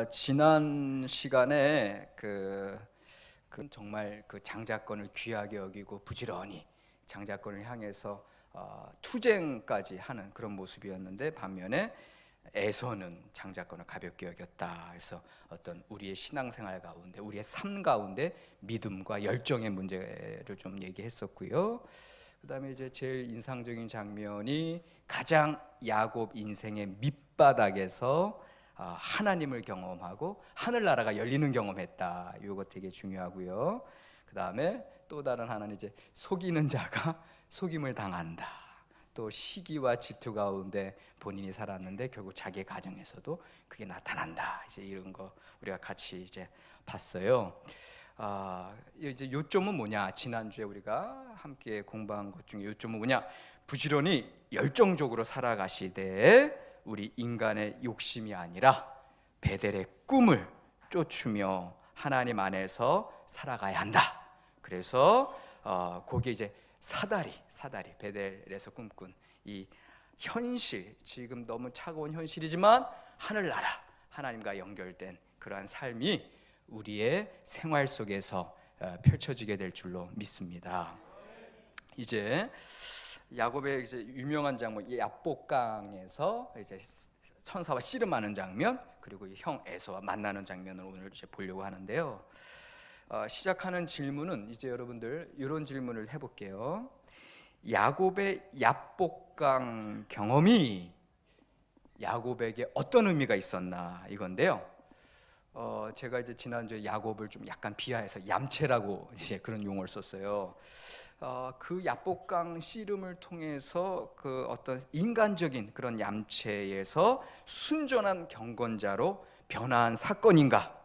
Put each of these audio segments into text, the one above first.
지난 시간에 정말 그 장자권을 귀하게 여기고 부지런히 장자권을 향해서 투쟁까지 하는 그런 모습이었는데, 반면에 에서는 장자권을 가볍게 여겼다. 그래서 어떤 우리의 신앙생활 가운데, 우리의 삶 가운데 믿음과 열정의 문제를 좀 얘기했었고요. 그다음에 이제 제일 인상적인 장면이 가장 야곱 인생의 밑바닥에서 하나님을 경험하고 하늘나라가 열리는 경험했다. 이거 되게 중요하고요. 그 다음에 또 다른 하나는 이제 속이는 자가 속임을 당한다. 또 시기와 질투 가운데 본인이 살았는데 결국 자기 가정에서도 그게 나타난다. 이제 이런 거 우리가 같이 이제 봤어요. 이제 요점은 뭐냐? 지난주에 우리가 함께 공부한 것 중에 요점은 뭐냐? 부지런히 열정적으로 살아가시되 우리 인간의 욕심이 아니라 베델의 꿈을 쫓으며 하나님 안에서 살아가야 한다. 그래서 거기에 이제 사다리 베델에서 꿈꾼 이 현실, 지금 너무 차가운 현실이지만 하늘나라, 하나님과 연결된 그러한 삶이 우리의 생활 속에서 펼쳐지게 될 줄로 믿습니다. 이제 야곱의 이제 유명한 장면, 야복강에서 이제 천사와 씨름하는 장면, 그리고 형 에서와 만나는 장면을 오늘 이제 보려고 하는데요. 시작하는 질문은 이제 여러분들 이런 질문을 해볼게요. 야곱의 야복강 경험이 야곱에게 어떤 의미가 있었나, 이건데요. 제가 이제 지난주에 야곱을 좀 약간 비하해서 얌체라고 이제 그런 용어를 썼어요. 그 야복강 씨름을 통해서 그 어떤 인간적인 그런 얌체에서 순전한 경건자로 변화한 사건인가?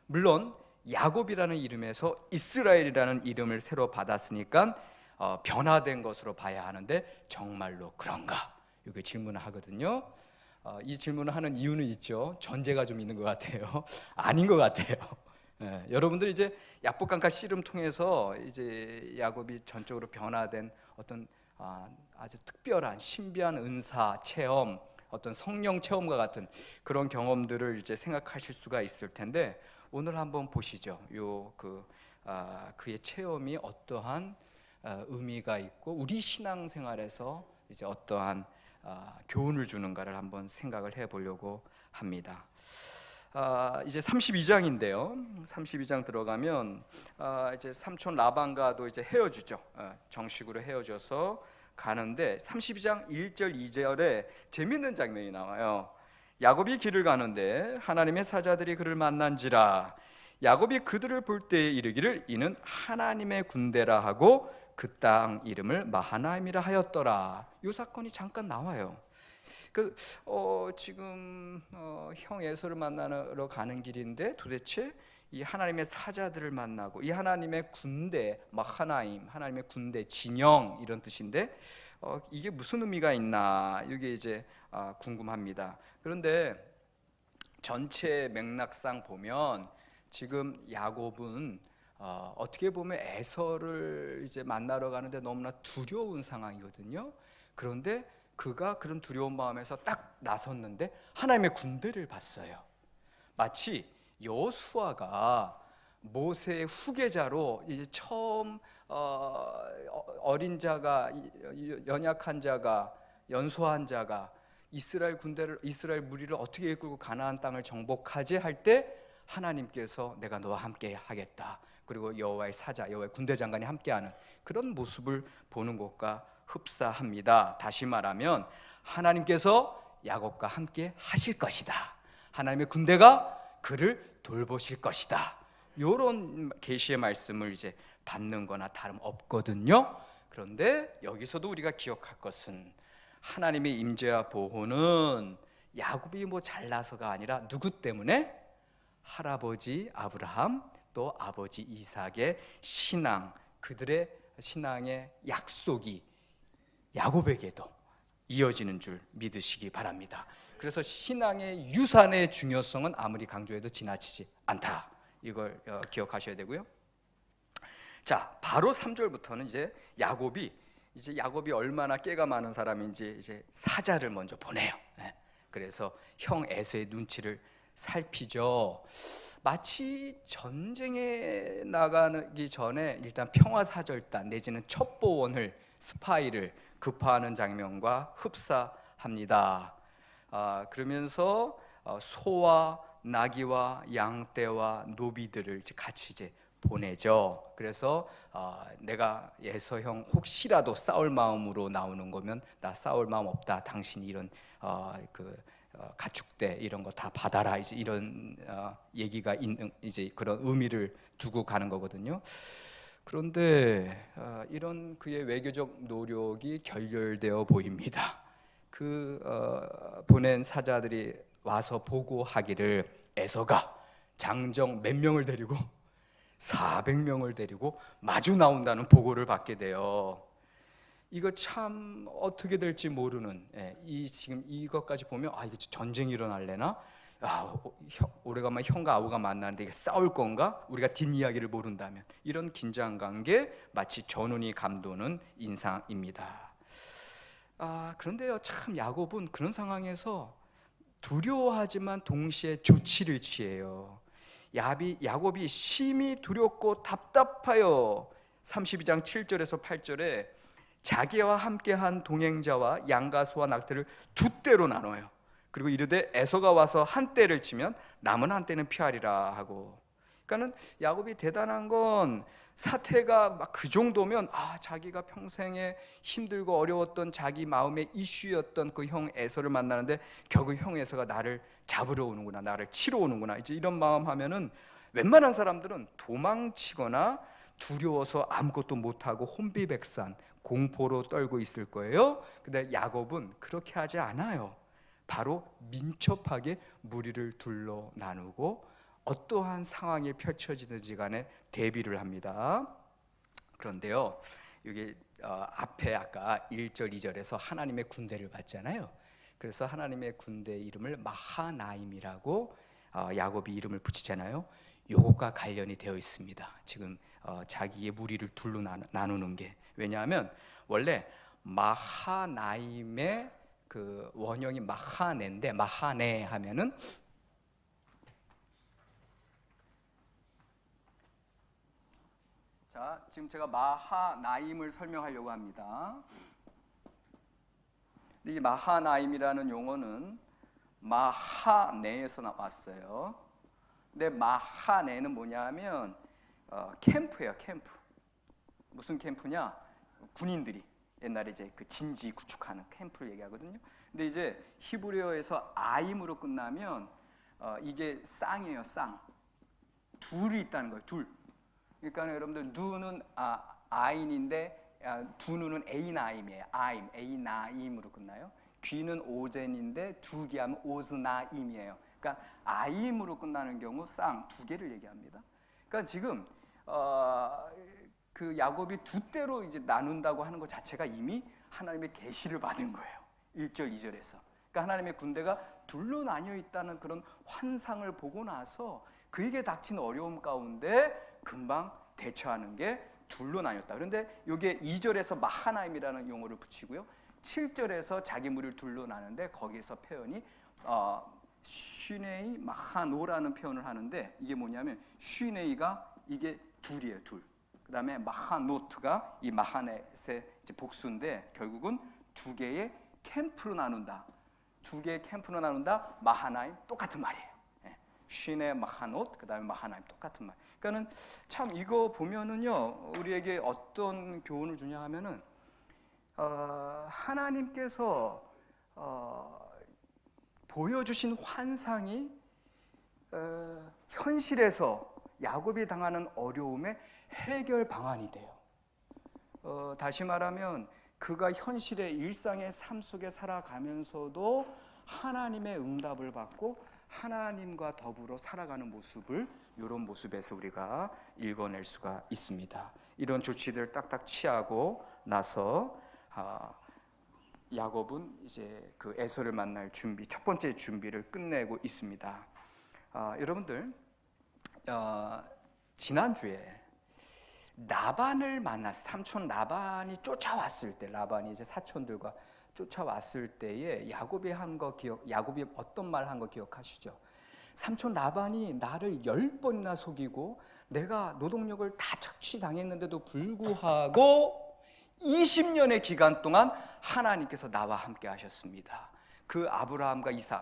물론 야곱이라는 이름에서 이스라엘이라는 이름을 새로 받았으니까 변화된 것으로 봐야 하는데 정말로 그런가? 이게 질문을 하거든요. 이 질문을 하는 이유는 있죠. 전제가 좀 있는 것 같아요. 아닌 것 같아요. 여러분들 이제 야복강가 씨름 통해서 이제 야곱이 전적으로 변화된 어떤 아주 특별한 신비한 은사 체험, 어떤 성령 체험과 같은 그런 경험들을 이제 생각하실 수가 있을 텐데, 오늘 한번 보시죠. 그의 체험이 어떠한 의미가 있고 우리 신앙생활에서 이제 어떠한 교훈을 주는가를 한번 생각을 해보려고 합니다. 이제 32장인데요. 32장 들어가면 이제 삼촌 라반과도 이제 헤어지죠. 정식으로 헤어져서 가는데 32장 1절 2절에 재밌는 장면이 나와요. 야곱이 길을 가는데 하나님의 사자들이 그를 만난지라. 야곱이 그들을 볼 때에 이르기를 이는 하나님의 군대라 하고 그 땅 이름을 마하나임이라 하였더라. 이 사건이 잠깐 나와요. 지금 형 에서를 만나러 가는 길인데 도대체 이 하나님의 사자들을 만나고, 이 하나님의 군대, 마하나임, 하나님의 군대, 진영 이런 뜻인데 이게 무슨 의미가 있나, 이게 이제 궁금합니다. 그런데 전체 맥락상 보면 지금 야곱은 어떻게 보면 에서를 이제 만나러 가는데 너무나 두려운 상황이거든요. 그런데 그가 그런 두려운 마음에서 딱 나섰는데 하나님의 군대를 봤어요. 마치 여호수아가 모세의 후계자로 이제 처음 어린 자가, 연약한 자가, 연소한 자가 이스라엘 무리를 어떻게 이끌고 가나안 땅을 정복하지 할 때 하나님께서 내가 너와 함께 하겠다, 그리고 여호와의 사자, 여호와의 군대 장관이 함께하는 그런 모습을 보는 것과 흡사합니다. 다시 말하면 하나님께서 야곱과 함께 하실 것이다. 하나님의 군대가 그를 돌보실 것이다. 이런 계시의 말씀을 이제 받는 거나 다름없거든요. 그런데 여기서도 우리가 기억할 것은 하나님의 임재와 보호는 야곱이 뭐 잘나서가 아니라 누구 때문에? 할아버지 아브라함, 또 아버지 이삭의 신앙, 그들의 신앙의 약속이 야곱에게도 이어지는 줄 믿으시기 바랍니다. 그래서 신앙의 유산의 중요성은 아무리 강조해도 지나치지 않다. 이걸 기억하셔야 되고요. 자, 바로 3절부터는 이제 야곱이 얼마나 깨가 많은 사람인지 이제 사자를 먼저 보내요. 그래서 형 에서의 눈치를 살피죠. 마치 전쟁에 나가기 전에 일단 평화사절단 내지는 첩보원을 스파이를 급파하는 장면과 흡사합니다. 그러면서 소와 나귀와 양떼와 노비들을 같이 이제 보내죠. 그래서 내가 에서 형 혹시라도 싸울 마음으로 나오는 거면 나 싸울 마음 없다. 당신이 이런 가축대 이런 거 다 받아라. 이제 이런 얘기가 있는 이제 그런 의미를 두고 가는 거거든요. 그런데 이런 그의 외교적 노력이 결렬되어 보입니다. 보낸 사자들이 와서 보고하기를 에서가 장정 몇 명을 데리고 400명을 데리고 마주 나온다는 보고를 받게 돼요. 이거 참 어떻게 될지 모르는 지금 이것까지 보면 이게 전쟁이 일어날래나? 오래간만에 형과 아우가 만나는데 이게 싸울 건가? 우리가 뒷이야기를 모른다면 이런 긴장관계 마치 전운이 감도는 인상입니다. 그런데요, 참 야곱은 그런 상황에서 두려워하지만 동시에 조치를 취해요. 야곱이 심히 두렵고 답답하여 32장 7절에서 8절에 자기와 함께한 동행자와 양과 소와 낙태를 두 떼로 나눠요. 그리고 이르되 에서가 와서 한 떼를 치면 남은 한 떼는 피하리라 하고. 그러니까는 야곱이 대단한 건 사태가 막 그 정도면 자기가 평생에 힘들고 어려웠던 자기 마음의 이슈였던 그 형 에서를 만나는데 결국 형 에서가 나를 잡으러 오는구나, 나를 치러 오는구나, 이제 이런 마음 하면은 웬만한 사람들은 도망치거나 두려워서 아무것도 못하고 혼비백산 공포로 떨고 있을 거예요. 근데 야곱은 그렇게 하지 않아요. 바로 민첩하게 무리를 둘러 나누고 어떠한 상황이 펼쳐지든지 간에 대비를 합니다. 그런데요, 여기 앞에 아까 1절 2절에서 하나님의 군대를 봤잖아요. 그래서 하나님의 군대 이름을 마하나임이라고 야곱이 이름을 붙이잖아요. 요것과 관련이 되어 있습니다. 지금 자기의 무리를 둘로 나누는 게. 왜냐하면 원래 마하나임의 그 원형이 마하네인데, 마하네 하면은 지금 제가 마하나임을 설명하려고 합니다. 이 마하나임이라는 용어는 마하네에서 나왔어요. 근데 마하네는 뭐냐면 캠프예요, 캠프. 무슨 캠프냐? 군인들이 옛날에 이제 그 진지 구축하는 캠프를 얘기하거든요. 근데 이제 히브리어에서 아임으로 끝나면 이게 쌍이에요, 쌍. 둘이 있다는 거예요, 둘. 그러니까 여러분들 누는 아인인데 두 누는 에이나임이에요. 아임, 에이나임으로 끝나요. 귀는 오젠인데 두 개 하면 오즈나임이에요. 그러니까 아임으로 끝나는 경우 쌍 두 개를 얘기합니다. 그러니까 지금 그 야곱이 두 떼로 이제 나눈다고 하는 것 자체가 이미 하나님의 계시를 받은 거예요. 1절 2절에서. 그러니까 하나님의 군대가 둘로 나뉘어 있다는 그런 환상을 보고 나서 그에게 닥친 어려움 가운데 금방 대처하는 게 둘로 나뉘었다. 그런데 이게 2절에서 마하나임이라는 용어를 붙이고요, 7절에서 자기 무리를 둘로 나누는데 거기서 표현이 쉬네이 마하노라는 표현을 하는데 이게 뭐냐면 쉬네이가 이게 둘이에요, 둘. 그 다음에 마하노트가 이 마하넷의 복수인데 결국은 두 개의 캠프로 나눈다. 두 개의 캠프로 나눈다. 마하나임 똑같은 말이에요. 쉬네 마하노트 그 다음에 마하나임 똑같은 말. 그러니까는 참 이거 보면은요 우리에게 어떤 교훈을 주냐 하면은 하나님께서 보여주신 환상이 현실에서 야곱이 당하는 어려움의 해결 방안이 돼요. 다시 말하면 그가 현실의 일상의 삶 속에 살아가면서도 하나님의 응답을 받고 하나님과 더불어 살아가는 모습을 이런 모습에서 우리가 읽어낼 수가 있습니다. 이런 조치들을 딱딱 취하고 나서 야곱은 이제 그 에서를 만날 준비, 첫 번째 준비를 끝내고 있습니다. 여러분들 지난주에 라반을 만났을 때, 삼촌 라반이 쫓아왔을 때, 라반이 이제 사촌들과 쫓아왔을 때에 야곱이 어떤 말 한 거 기억하시죠? 삼촌 라반이 나를 10번이나 속이고 내가 노동력을 다 착취당했는데도 불구하고 20년의 기간 동안 하나님께서 나와 함께 하셨습니다. 그 아브라함과 이삭,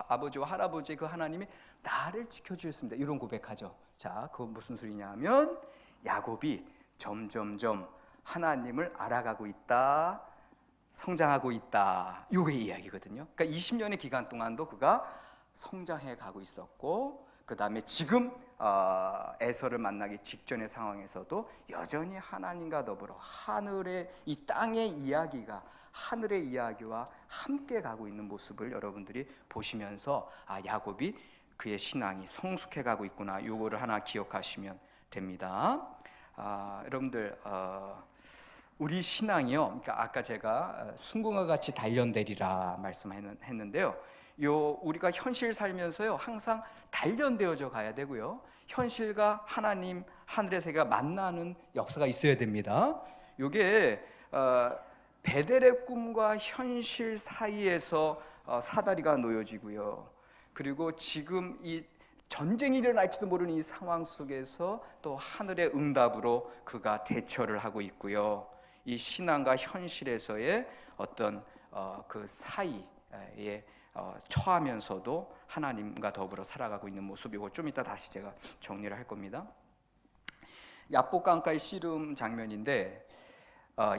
아버지와 할아버지의 그 하나님이 나를 지켜주셨습니다. 이런 고백하죠. 자, 그건 무슨 소리냐 하면 야곱이 점점점 하나님을 알아가고 있다, 성장하고 있다, 요게 이야기거든요. 그러니까 20년의 기간 동안도 그가 성장해 가고 있었고, 그 다음에 지금 에서를 만나기 직전의 상황에서도 여전히 하나님과 더불어 하늘의 이 땅의 이야기가 하늘의 이야기와 함께 가고 있는 모습을 여러분들이 보시면서 야곱이 그의 신앙이 성숙해 가고 있구나, 요거를 하나 기억하시면 됩니다. 여러분들 우리 신앙이요, 그러니까 아까 제가 순금과 같이 단련되리라 말씀했는데요, 우리가 현실 살면서요 항상 단련되어져 가야 되고요, 현실과 하나님 하늘의 세계가 만나는 역사가 있어야 됩니다. 요게 베델의 꿈과 현실 사이에서 사다리가 놓여지고요, 그리고 지금 이 전쟁이 일어날지도 모르는 이 상황 속에서 또 하늘의 응답으로 그가 대처를 하고 있고요, 이 신앙과 현실에서의 어떤 그 사이에 처하면서도 하나님과 더불어 살아가고 있는 모습, 이거 좀 이따 다시 제가 정리를 할 겁니다. 야복강가의 씨름 장면인데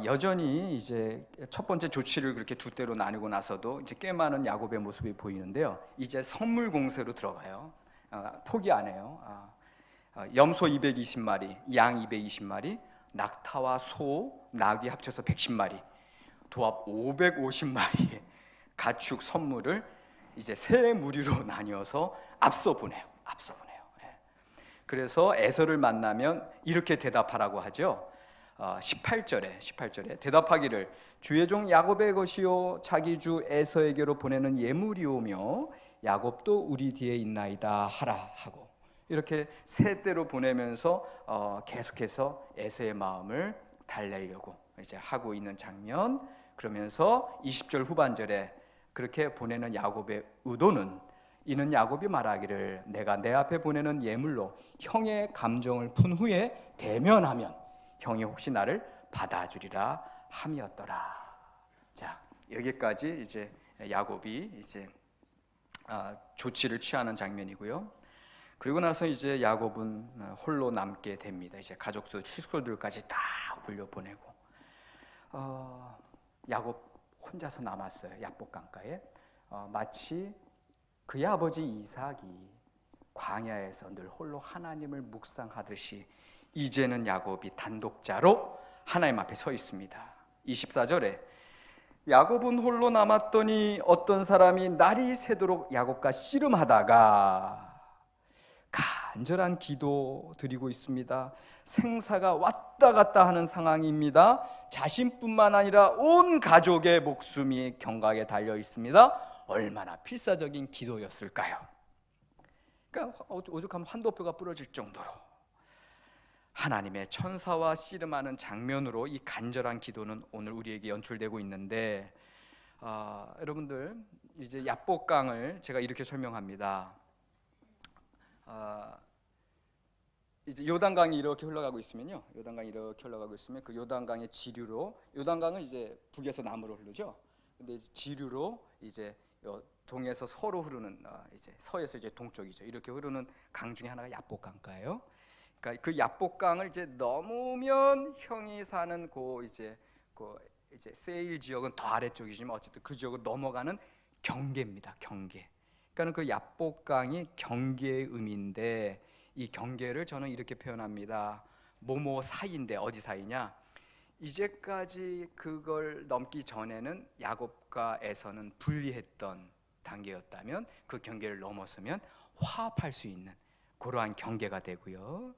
여전히 이제 첫 번째 조치를 그렇게 두 대로 나누고 나서도 이제 꽤 많은 야곱의 모습이 보이는데요, 이제 선물 공세로 들어가요. 포기 안 해요. 염소 220마리, 양 220마리, 낙타와 소, 낙이 합쳐서 110마리, 도합 550마리의 가축 선물을 이제 세 무리로 나뉘어서 앞서 보내요. 그래서 에서를 만나면 이렇게 대답하라고 하죠. 18절에 대답하기를 주의 종 야곱의 것이요 자기 주 에서에게로 보내는 예물이오며 야곱도 우리 뒤에 있나이다 하라 하고, 이렇게 세 대로 보내면서 계속해서 에서의 마음을 달래려고 이제 하고 있는 장면. 그러면서 20절 후반절에 그렇게 보내는 야곱의 의도는, 이는 야곱이 말하기를 내가 내 앞에 보내는 예물로 형의 감정을 푼 후에 대면하면 형이 혹시 나를 받아주리라 함이었더라. 자, 여기까지 이제 야곱이 이제 조치를 취하는 장면이고요. 그리고 나서 이제 야곱은 홀로 남게 됩니다. 이제 가족들, 식구들까지 다 돌려보내고 야곱 혼자서 남았어요. 야복강가에. 마치 그의 아버지 이삭이 광야에서 늘 홀로 하나님을 묵상하듯이 이제는 야곱이 단독자로 하나님 앞에 서 있습니다. 24절에 야곱은 홀로 남았더니 어떤 사람이 날이 새도록 야곱과 씨름하다가 간절한 기도 드리고 있습니다. 생사가 왔다 갔다 하는 상황입니다. 자신뿐만 아니라 온 가족의 목숨이 경각에 달려 있습니다. 얼마나 필사적인 기도였을까요? 그러니까 오죽하면 한도표가 부러질 정도로 하나님의 천사와 씨름하는 장면으로 이 간절한 기도는 오늘 우리에게 연출되고 있는데, 여러분들 이제 야복강을 제가 이렇게 설명합니다. 이제 요단강이 이렇게 흘러가고 있으면요, 그 요단강의 지류로, 요단강은 이제 북에서 남으로 흐르죠. 근데 지류로 이제 동에서 서로 흐르는, 이제 서에서 이제 동쪽이죠. 이렇게 흐르는 강 중에 하나가 야복강가예요. 그러니까 그 야복강을 이제 넘으면 형이 사는 이제 세일 지역은 더 아래쪽이지만 어쨌든 그 지역을 넘어가는 경계입니다. 경계. 그러니까 그 야복강이 경계의 의미인데, 이 경계를 저는 이렇게 표현합니다. 뭐뭐 사이인데 어디 사이냐? 이제까지 그걸 넘기 전에는 야곱과 에서는 분리했던 단계였다면 그 경계를 넘어서면 화합할 수 있는 그러한 경계가 되고요.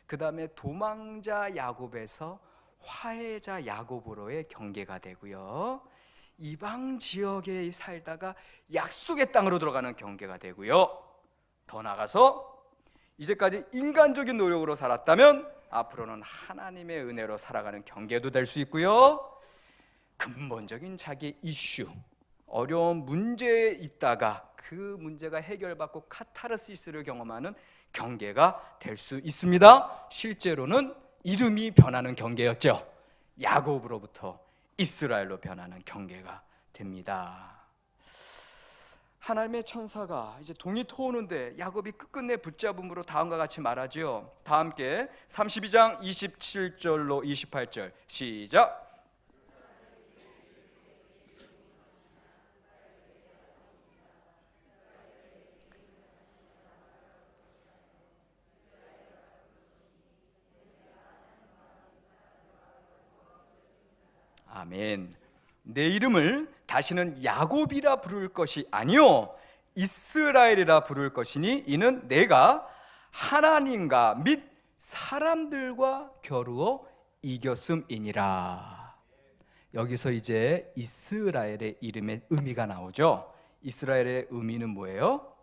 그 다음에 도망자 야곱에서 화해자 야곱으로의 경계가 되고요. 이방 지역에 살다가 약속의 땅으로 들어가는 경계가 되고요. 더 나아가서 이제까지 인간적인 노력으로 살았다면 앞으로는 하나님의 은혜로 살아가는 경계도 될 수 있고요. 근본적인 자기의 이슈, 어려운 문제에 있다가 그 문제가 해결받고 카타르시스를 경험하는 경계가 될 수 있습니다. 실제로는 이름이 변하는 경계였죠. 야곱으로부터 이스라엘로 변하는 경계가 됩니다. 하나님의 천사가 이제 동이 터오는데 야곱이 끝끝내 붙잡음으로 다음과 같이 말하지요. 다 함께 32장 27절로 28절 시작. 아멘. 내 이름을 다시는 야곱이라 부를 것이 아니요 이스라엘이라 부를 것이니 이는 내가 하나님과 및 사람들과 겨루어 이겼음이니라. 여기서 이제 이스라엘의 이름의 의미가 나오죠. 이스라엘의 의미는 뭐예요?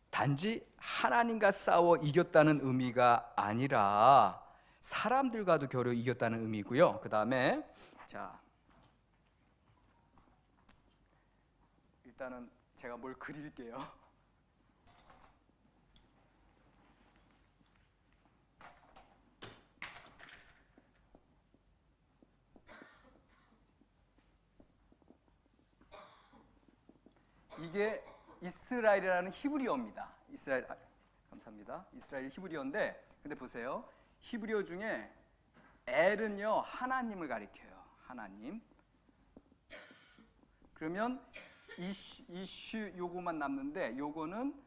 단지 하나님과 싸워 이겼다는 의미가 아니라 사람들과도 겨루 이겼다는 의미고요. 그 다음에 자, 일단은 제가 뭘 그릴게요. 이게 이스라엘이라는 히브리어입니다. 이스라엘, 감사합니다. 이스라엘 히브리어인데, 근데 보세요. 히브리어 중에 엘은요 하나님을 가리켜요. 하나님. 그러면 이슈 요거만 남는데, 요거는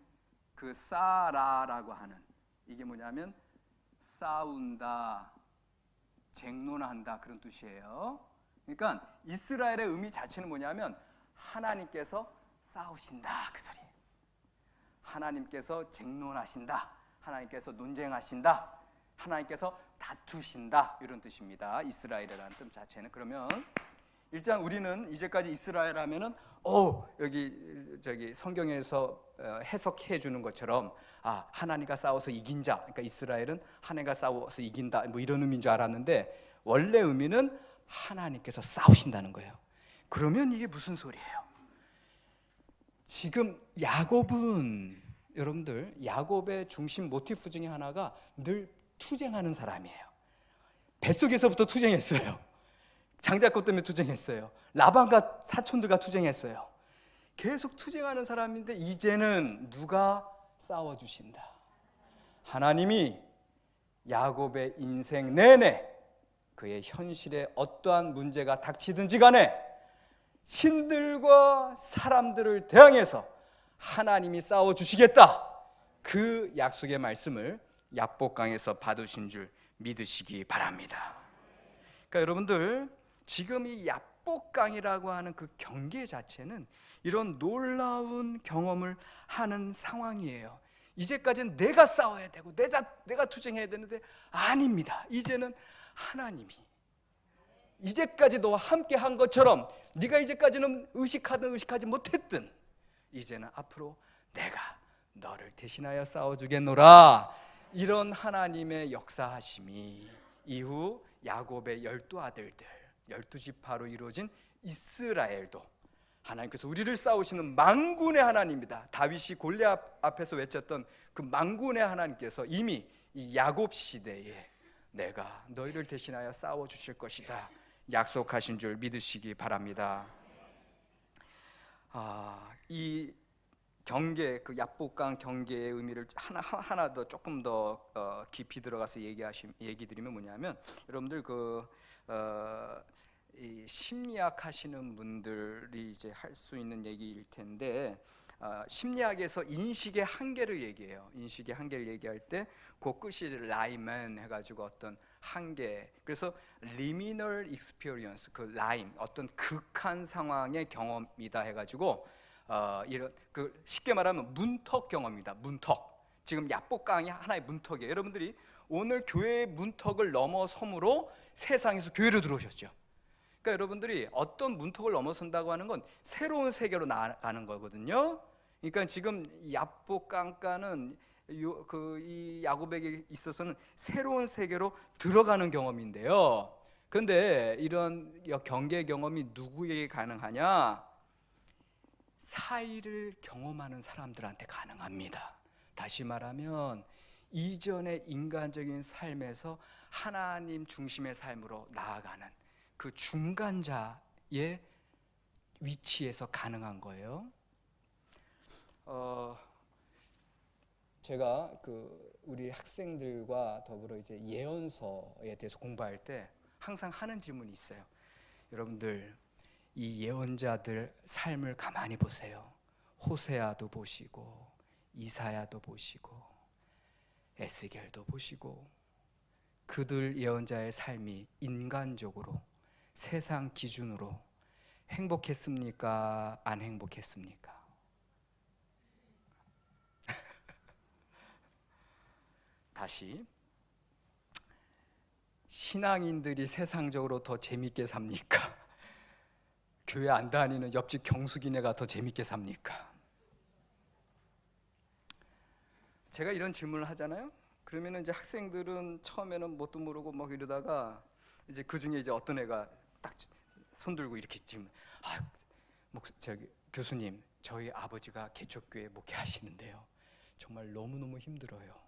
그 사라라고 하는, 이게 뭐냐면 싸운다, 쟁론한다 그런 뜻이에요. 그러니까 이스라엘의 의미 자체는 뭐냐면 하나님께서 싸우신다 그 소리. 하나님께서 쟁론하신다, 하나님께서 논쟁하신다, 하나님께서 다투신다 이런 뜻입니다. 이스라엘이라는 뜻 자체는. 그러면 일단 우리는 이제까지 이스라엘 하면은 여기 저기 성경에서 해석해 주는 것처럼 하나님과 싸워서 이긴 자, 그러니까 이스라엘은 하나님과 싸워서 이긴다 뭐 이런 의미인 줄 알았는데, 원래 의미는 하나님께서 싸우신다는 거예요. 그러면 이게 무슨 소리예요? 지금 야곱은, 여러분들, 야곱의 중심 모티프 중에 하나가 늘 투쟁하는 사람이에요. 뱃속에서부터 투쟁했어요. 장자꽃 때문에 투쟁했어요. 라반과 사촌들과 투쟁했어요. 계속 투쟁하는 사람인데 이제는 누가 싸워주신다. 하나님이 야곱의 인생 내내 그의 현실에 어떠한 문제가 닥치든지 간에 신들과 사람들을 대항해서 하나님이 싸워주시겠다, 그 약속의 말씀을 야복강에서 받으신 줄 믿으시기 바랍니다. 그러니까 여러분들, 지금 이 야복강이라고 하는 그 경계 자체는 이런 놀라운 경험을 하는 상황이에요. 이제까지는 내가 싸워야 되고 내가 투쟁해야 되는데 아닙니다. 이제는 하나님이 이제까지 너와 함께 한 것처럼, 네가 이제까지는 의식하든 의식하지 못했든 이제는 앞으로 내가 너를 대신하여 싸워주겠노라, 이런 하나님의 역사하심이 이후 야곱의 12아들들 12지파로 이루어진 이스라엘도 하나님께서 우리를 싸우시는 만군의 하나님이다. 다윗이 골리앗 앞에서 외쳤던 그 만군의 하나님께서 이미 이 야곱 시대에 내가 너희를 대신하여 싸워주실 것이다 약속하신 줄 믿으시기 바랍니다. 이 경계, 그 야복강 경계의 의미를 하나 더 조금 더 깊이 들어가서 얘기 드리면 뭐냐면, 여러분들 이 심리학 하시는 분들이 이제 할 수 있는 얘기일 텐데, 심리학에서 인식의 한계를 얘기해요. 인식의 한계를 얘기할 때 그 끝이 라이먼 해가지고 어떤 한계, 그래서 liminal experience, 그 라임, 어떤 극한 상황의 경험이다 해가지고 이런 그 쉽게 말하면 문턱 경험입니다. 문턱. 지금 야복강이 하나의 문턱이에요. 여러분들이 오늘 교회의 문턱을 넘어섬으로 세상에서 교회로 들어오셨죠. 그러니까 여러분들이 어떤 문턱을 넘어선다고 하는 건 새로운 세계로 나아가는 거거든요. 그러니까 지금 야복강가는 이 야곱에게 있어서는 새로운 세계로 들어가는 경험인데요. 그런데 이런 경계 경험이 누구에게 가능하냐? 차이를 경험하는 사람들한테 가능합니다. 다시 말하면 이전의 인간적인 삶에서 하나님 중심의 삶으로 나아가는 그 중간자의 위치에서 가능한 거예요. 제가 우리 학생들과 더불어 이제 예언서에 대해서 공부할 때 항상 하는 질문이 있어요. 여러분들 이 예언자들 삶을 가만히 보세요. 호세아도 보시고 이사야도 보시고 에스겔도 보시고 그들 예언자의 삶이 인간적으로 세상 기준으로 행복했습니까? 안 행복했습니까? 다시, 신앙인들이 세상적으로 더 재밌게 삽니까? 교회 안 다니는 옆집 경숙이네가 더 재밌게 삽니까? 제가 이런 질문을 하잖아요. 그러면 이제 학생들은 처음에는 뭣도 모르고 막 이러다가 이제 그 중에 이제 어떤 애가 딱 손 들고 이렇게 질문. 저기 교수님, 저희 아버지가 개척교회 목회하시는데요. 정말 너무너무 힘들어요.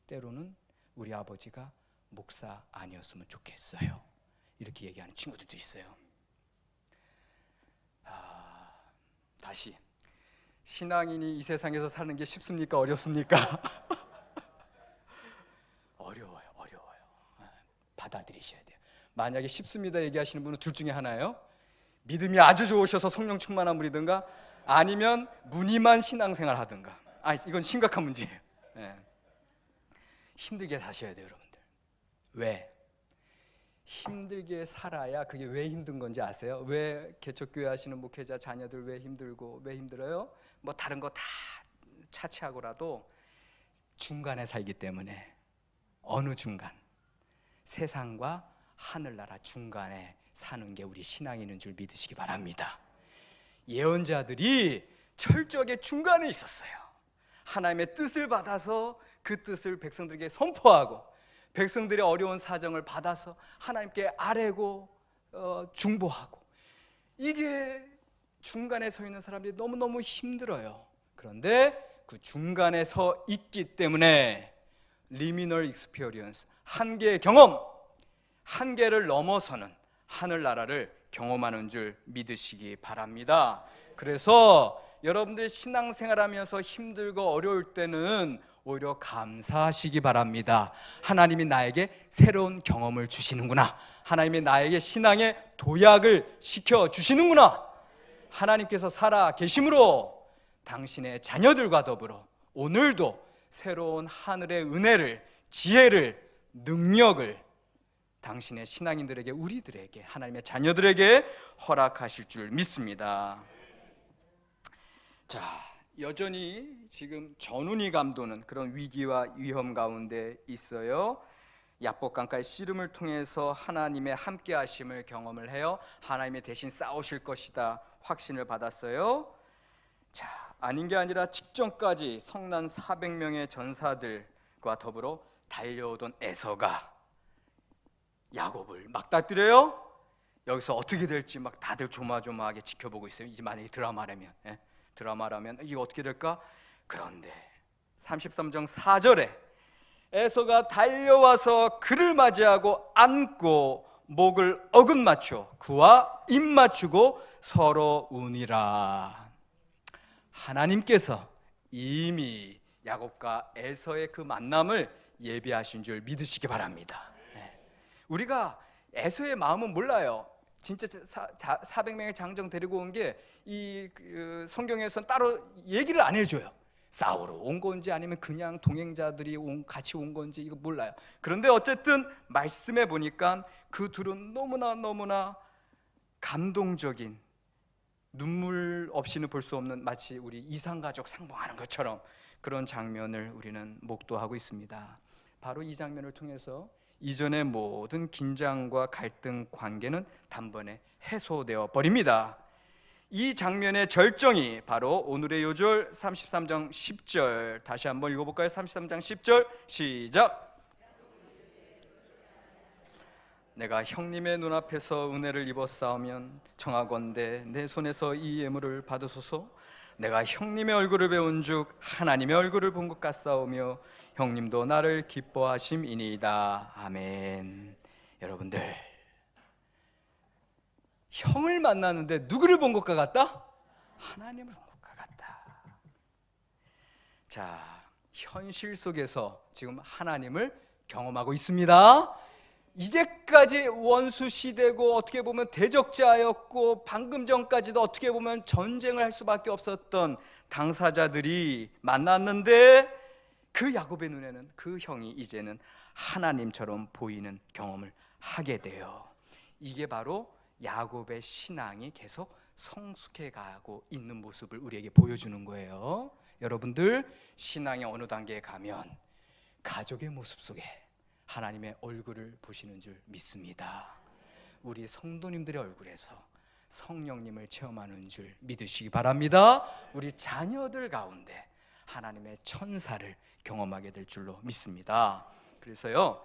때로는 우리 아버지가 목사 아니었으면 좋겠어요. 이렇게 얘기하는 친구들도 있어요. 다시, 신앙인이 이 세상에서 사는 게 쉽습니까? 어렵습니까? 어려워요. 받아들이셔야 돼요. 만약에 쉽습니다 얘기하시는 분은 둘 중에 하나예요. 믿음이 아주 좋으셔서 성령 충만한 분이든가 아니면 무늬만 신앙생활 하든가. 이건 심각한 문제예요. 네. 힘들게 사셔야 돼요, 여러분들. 왜? 힘들게 살아야 그게 왜 힘든 건지 아세요? 왜 개척교회 하시는 목회자 자녀들 왜 힘들고 왜 힘들어요? 뭐 다른 거 다 차치하고라도 중간에 살기 때문에. 어느 중간? 세상과 하늘나라 중간에 사는 게 우리 신앙인인 줄 믿으시기 바랍니다. 예언자들이 철저하게 중간에 있었어요. 하나님의 뜻을 받아서 그 뜻을 백성들에게 선포하고 백성들의 어려운 사정을 받아서 하나님께 아뢰고 중보하고, 이게 중간에 서 있는 사람들이 너무너무 힘들어요. 그런데 그 중간에 서 있기 때문에 리미널 익스피리언스, 한계의 경험, 한계를 넘어서는 하늘나라를 경험하는 줄 믿으시기 바랍니다. 그래서 여러분들 신앙생활하면서 힘들고 어려울 때는 오히려 감사하시기 바랍니다. 하나님이 나에게 새로운 경험을 주시는구나. 하나님이 나에게 신앙의 도약을 시켜주시는구나. 하나님께서 살아 계심으로 당신의 자녀들과 더불어 오늘도 새로운 하늘의 은혜를, 지혜를, 능력을 당신의 신앙인들에게, 우리들에게, 하나님의 자녀들에게 허락하실 줄 믿습니다. 자, 여전히 지금 전운이 감도는 그런 위기와 위험 가운데 있어요. 야복강가의 씨름을 통해서 하나님의 함께 하심을 경험을 해요. 하나님이 대신 싸우실 것이다 확신을 받았어요. 자, 아닌 게 아니라 직전까지 성난 400명의 전사들과 더불어 달려오던 에서가 야곱을 막다뜨려요. 여기서 어떻게 될지 막 다들 조마조마하게 지켜보고 있어요. 이제 만약에 드라마라면 이게 어떻게 될까? 그런데 33장 4절에 에서가 달려와서 그를 맞이하고 안고 목을 어긋맞춰 그와 입 맞추고 서로 우니라. 하나님께서 이미 야곱과 에서의 그 만남을 예비하신 줄 믿으시기 바랍니다. 우리가 에서의 마음은 몰라요. 진짜 400명의 장정 데리고 온 게 이 성경에서는 따로 얘기를 안 해줘요. 싸우러 온 건지 아니면 그냥 동행자들이 같이 온 건지 이거 몰라요. 그런데 어쨌든 말씀해 보니까 그 둘은 너무나 감동적인, 눈물 없이는 볼 수 없는, 마치 우리 이산가족 상봉하는 것처럼 그런 장면을 우리는 목도하고 있습니다. 바로 이 장면을 통해서 이전의 모든 긴장과 갈등 관계는 단번에 해소되어 버립니다. 이 장면의 절정이 바로 오늘의 요절 33장 10절, 다시 한번 읽어볼까요? 33장 10절 시작. 내가 형님의 눈앞에서 은혜를 입었사오면 청하건대 내 손에서 이 예물을 받으소서. 내가 형님의 얼굴을 배운즉 하나님의 얼굴을 본 것 같사오며 형님도 나를 기뻐하심이니이다. 아멘. 여러분들, 형을 만났는데 누구를 본 것과 같다? 하나님을 본 것과 같다. 자, 현실 속에서 지금 하나님을 경험하고 있습니다. 이제까지 원수시되고 어떻게 보면 대적자였고 방금 전까지도 어떻게 보면 전쟁을 할 수밖에 없었던 당사자들이 만났는데 그 야곱의 눈에는 그 형이 이제는 하나님처럼 보이는 경험을 하게 돼요. 이게 바로 야곱의 신앙이 계속 성숙해 가고 있는 모습을 우리에게 보여주는 거예요. 여러분들, 신앙의 어느 단계에 가면 가족의 모습 속에 하나님의 얼굴을 보시는 줄 믿습니다. 우리 성도님들의 얼굴에서 성령님을 체험하는 줄 믿으시기 바랍니다. 우리 자녀들 가운데 하나님의 천사를 경험하게 될 줄로 믿습니다. 그래서요,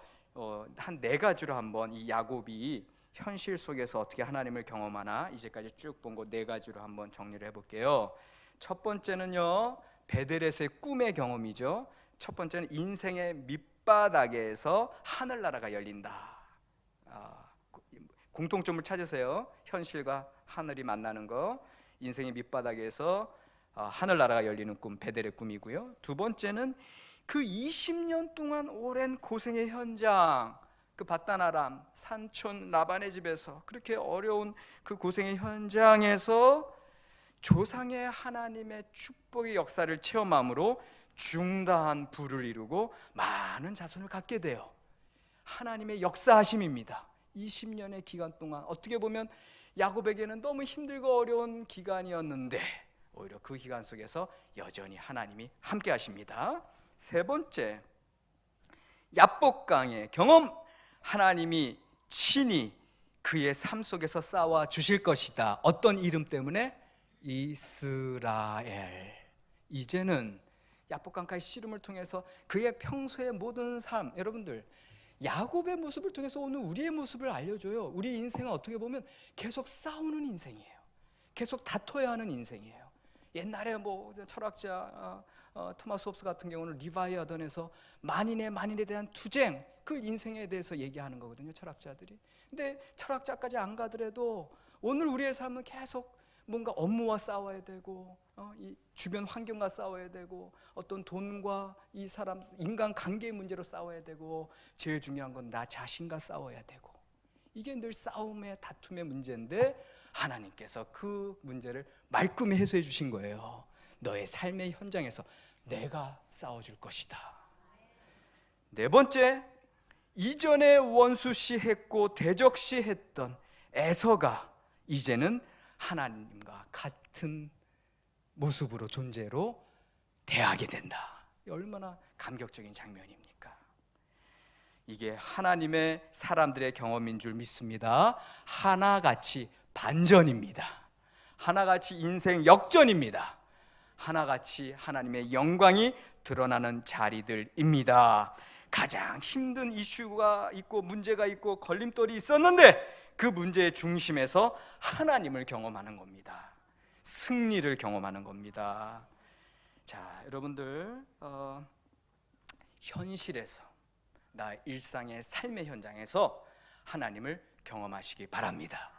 한 4가지로 한번 이 야곱이 현실 속에서 어떻게 하나님을 경험하나 이제까지 쭉 본 거 4가지로 한번 정리를 해볼게요. 첫 번째는요, 베델에서의 꿈의 경험이죠. 첫 번째는 인생의 밑바닥에서 하늘나라가 열린다. 공통점을 찾으세요. 현실과 하늘이 만나는 거. 인생의 밑바닥에서 하늘나라가 열리는 꿈, 베델의 꿈이고요. 두 번째는 그 20년 동안 오랜 고생의 현장, 그 밧단 아람 산촌 라반의 집에서 그렇게 어려운 그 고생의 현장에서 조상의 하나님의 축복의 역사를 체험함으로 중다한 부를 이루고 많은 자손을 갖게 돼요. 하나님의 역사하심입니다. 20년의 기간 동안 어떻게 보면 야곱에게는 너무 힘들고 어려운 기간이었는데 오히려 그 기간 속에서 여전히 하나님이 함께 하십니다. 세 번째, 야복강의 경험. 하나님이 친히 그의 삶 속에서 싸워 주실 것이다. 어떤 이름 때문에? 이스라엘. 이제는 야복강가의 씨름을 통해서 그의 평소의 모든 삶, 여러분들 야곱의 모습을 통해서 오늘 우리의 모습을 알려줘요. 우리 인생은 어떻게 보면 계속 싸우는 인생이에요. 계속 다퉈야 하는 인생이에요. 옛날에 철학자 토마스 홉스 같은 경우는 리바이어던에서 만인에 대한 투쟁, 그 인생에 대해서 얘기하는 거거든요, 철학자들이. 근데 철학자까지 안 가더라도 오늘 우리의 삶은 계속 뭔가 업무와 싸워야 되고 이 주변 환경과 싸워야 되고 어떤 돈과 이 사람 인간 관계의 문제로 싸워야 되고 제일 중요한 건 나 자신과 싸워야 되고, 이게 늘 싸움의 다툼의 문제인데 하나님께서 그 문제를 말끔히 해소해 주신 거예요. 너의 삶의 현장에서 내가 싸워줄 것이다. 네 번째, 이전에 원수시했고 대적시했던 에서가 이제는 하나님과 같은 모습으로 존재로 대하게 된다. 얼마나 감격적인 장면입니까? 이게 하나님의 사람들의 경험인 줄 믿습니다. 하나같이 반전입니다. 하나같이 인생 역전입니다. 하나같이 하나님의 영광이 드러나는 자리들입니다. 가장 힘든 이슈가 있고 문제가 있고 걸림돌이 있었는데 그 문제의 중심에서 하나님을 경험하는 겁니다. 승리를 경험하는 겁니다. 자, 여러분들 현실에서 나 일상의 삶의 현장에서 하나님을 경험하시기 바랍니다.